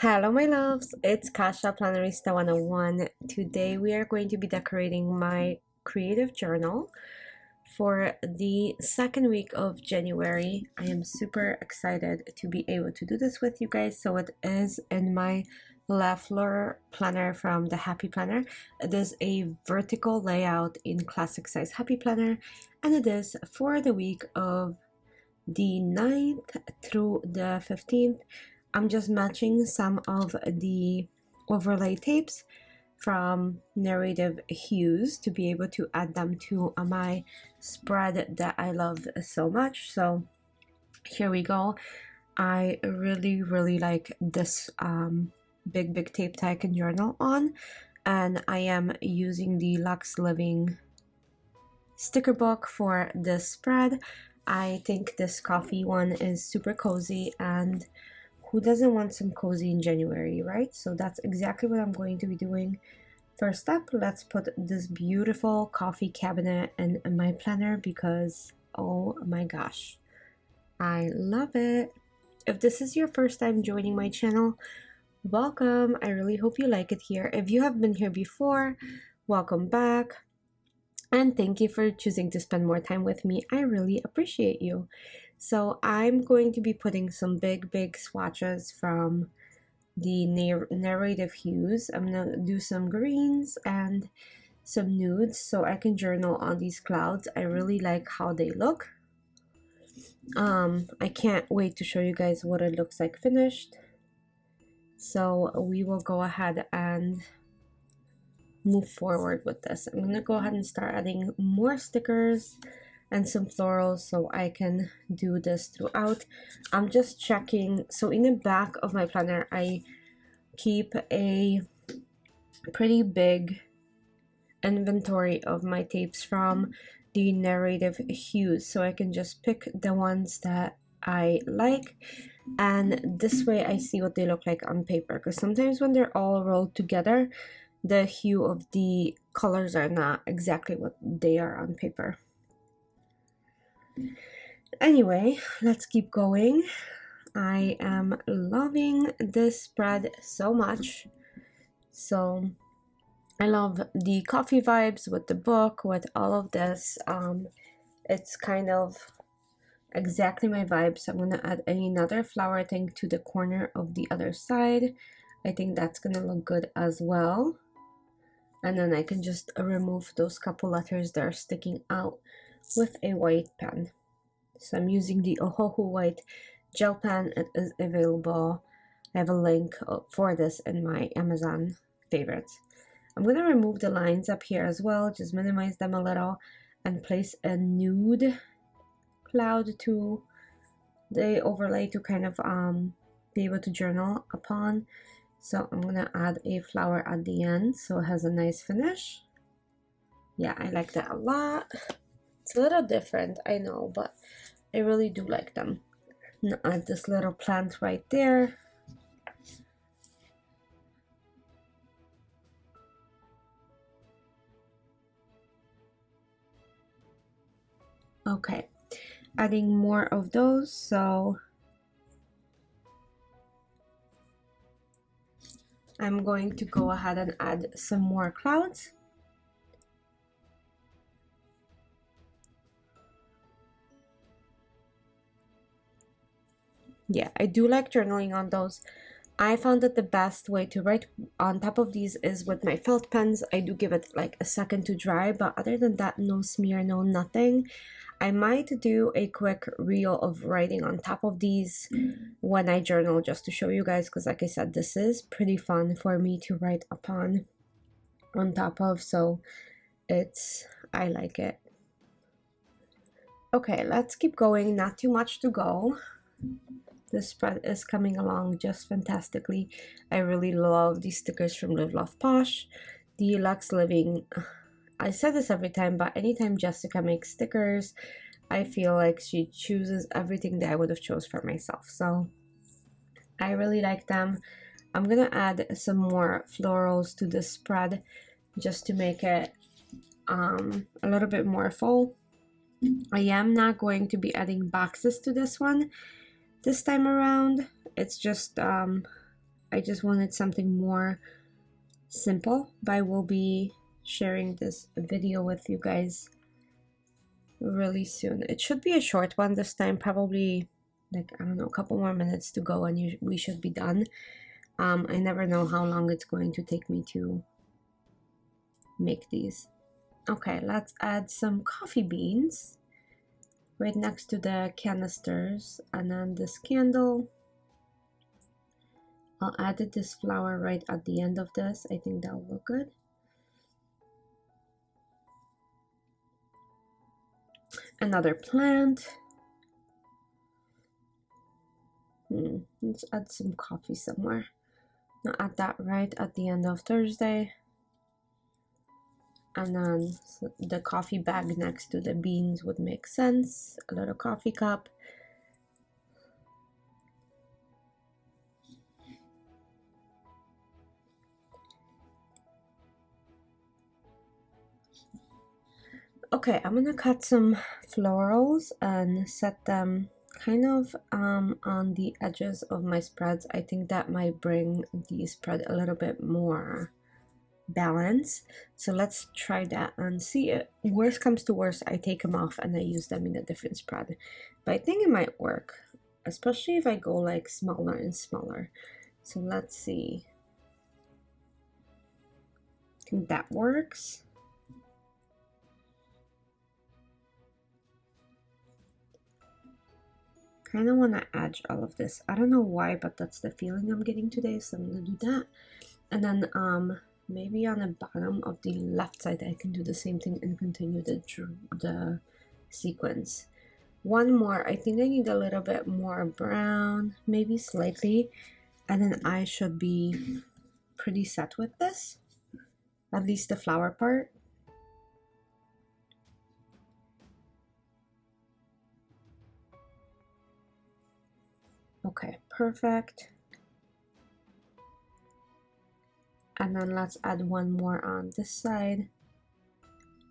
Hello my loves, it's Kasha Plannerista 101. Today we are going to be decorating my creative journal for the second week of January. I am super excited to be able to do this with you guys. So it is in my Fleur planner from the Happy Planner. It is a vertical layout in classic size Happy Planner, and it is for the week of the 9th through the 15th. I'm just matching some of the overlay tapes from Narrative Hues to be able to add them to my spread that I love so much. So here we go. I really like this big tape that I can journal on, and I am using the Lux Living sticker book for this spread. I think this coffee one is super cozy, and who doesn't want some cozy in January, right? So that's exactly what I'm going to be doing. First up, let's put this beautiful coffee cabinet in my planner because, oh my gosh, I love it. If this is your first time joining my channel, welcome. I really hope you like it here. If you have been here before, welcome back. And thank you for choosing to spend more time with me. I really appreciate you. So I'm going to be putting some big swatches from the Narrative Hues. I'm gonna do some greens and some nudes so I can journal on these clouds. I really like how they look. I can't wait to show you guys what it looks like finished. So we will go ahead and move forward with this. I'm gonna go ahead and start adding more stickers and some florals so I can do this throughout. I'm just checking. So in the back of my planner, I keep a pretty big inventory of my tapes from the Narrative Hues, so I can just pick the ones that I like, and this way I see what they look like on paper, because sometimes when they're all rolled together, the hue of the colors are not exactly what they are on paper. Anyway, let's keep going. I am loving this spread so much. So I love the coffee vibes with the book, with all of this. It's kind of exactly my vibe. So I'm gonna add another flower thing to the corner of the other side. I think that's gonna look good as well. And then I can just remove those couple letters that are sticking out with a white pen. So I'm using the Oahu white gel pen. It is available. I have a link for this in my Amazon favorites. I'm going to remove the lines up here as well, just minimize them a little, and place a nude cloud to the overlay to kind of be able to journal upon. So I'm going to add a flower at the end so it has a nice finish. Yeah, I like that a lot. It's a little different, I know, but I really do like them. I'm going to add this little plant right there. Okay, adding more of those. So I'm going to go ahead and add some more clouds. Yeah, I do like journaling on those. I found that the best way to write on top of these is with my felt pens. I do give it like a second to dry, but other than that, no smear, no nothing. I might do a quick reel of writing on top of these when I journal, just to show you guys, because like I said, this is pretty fun for me to write upon on top of, so I like it. Okay, let's keep going. Not too much to go. This spread is coming along just fantastically. I really love these stickers from Live Love Posh. The Lux Living, I said this every time, but anytime Jessica makes stickers, I feel like she chooses everything that I would have chose for myself. So I really like them. I'm gonna add some more florals to this spread just to make it a little bit more full. I am not going to be adding boxes to this one this time around. It's just I just wanted something more simple, but I will be sharing this video with you guys really soon. It should be a short one this time, probably like, I don't know, a couple more minutes to go and we should be done. I never know how long it's going to take me to make these. Okay, let's add some coffee beans right next to the canisters, and then this candle. I'll add this flower right at the end of this. I think that'll look good. Another plant. Let's add some coffee somewhere. Now add that right at the end of Thursday. And then the coffee bag next to the beans would make sense. A little coffee cup. Okay, I'm gonna cut some florals and set them kind of on the edges of my spreads. I think that might bring the spread a little bit more balance. So let's try that and see. Worst comes to worst, I take them off and I use them in a different spread. But I think it might work, especially if I go like smaller and smaller. So let's see. I think that works. Kind of want to edge all of this. I don't know why, but that's the feeling I'm getting today, so I'm gonna do that. And then maybe on the bottom of the left side I can do the same thing and continue the sequence. One more. I think I need a little bit more brown, maybe slightly, and then I should be pretty set with this, at least the flower part. Okay, perfect. And then let's add one more on this side,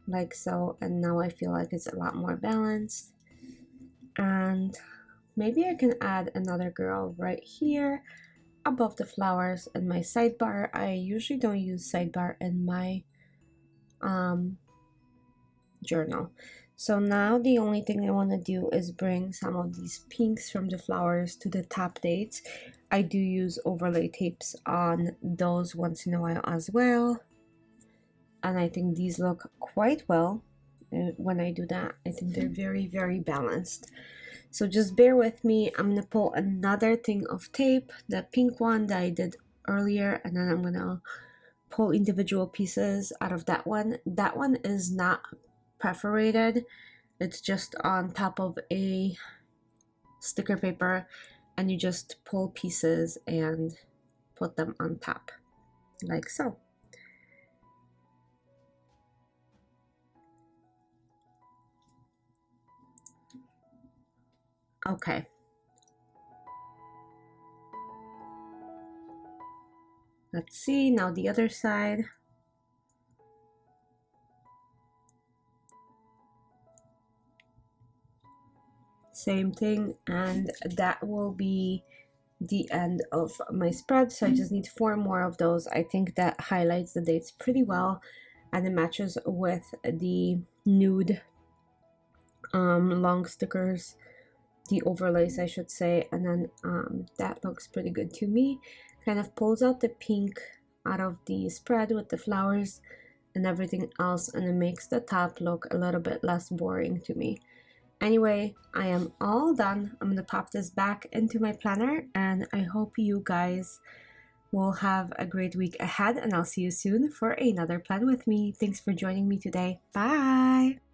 like so, and now I feel like it's a lot more balanced. And maybe I can add another girl right here above the flowers in my sidebar. I usually don't use sidebar in my journal. So now the only thing I want to do is bring some of these pinks from the flowers to the top dates. I do use overlay tapes on those once in a while as well, and I think these look quite well when I do that. I think they're very, very balanced. So just bear with me. I'm gonna pull another thing of tape, the pink one that I did earlier, and then I'm gonna pull individual pieces out of that one. That one is not perforated, it's just on top of a sticker paper, and you just pull pieces and put them on top like so. Okay, let's see now the other side. Same thing, and that will be the end of my spread. So I just need 4 more of those. I think that highlights the dates pretty well, and it matches with the nude long stickers, the overlays I should say, and then that looks pretty good to me. Kind of pulls out the pink out of the spread with the flowers and everything else, and it makes the top look a little bit less boring to me. Anyway, I am all done. I'm gonna pop this back into my planner, and I hope you guys will have a great week ahead, and I'll see you soon for another plan with me. Thanks for joining me today. Bye!